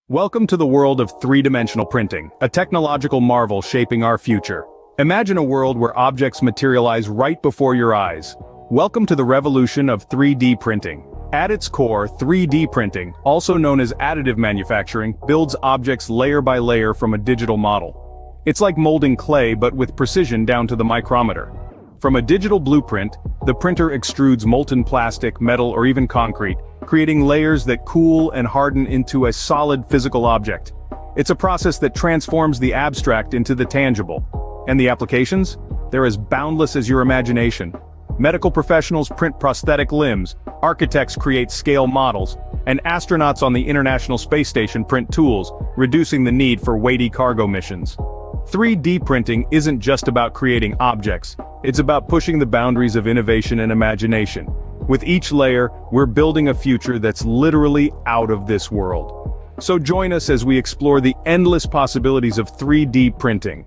Welcome to the world of three-dimensional printing, a technological marvel shaping our future. Imagine a world where objects materialize right before your eyes. Welcome to the revolution of 3D printing. At its core, 3D printing, also known as additive manufacturing, builds objects layer by layer from a digital model. It's like molding clay but with precision down to the micrometer. From a digital blueprint, the printer extrudes molten plastic, metal, or even concrete, creating layers that cool and harden into a solid physical object. It's a process that transforms the abstract into the tangible. And the applications? They're as boundless as your imagination. Medical professionals print prosthetic limbs, architects create scale models, and astronauts on the International Space Station print tools, reducing the need for weighty cargo missions. 3D printing isn't just about creating objects, it's about pushing the boundaries of innovation and imagination. With each layer, we're building a future that's literally out of this world. So join us as we explore the endless possibilities of 3D printing.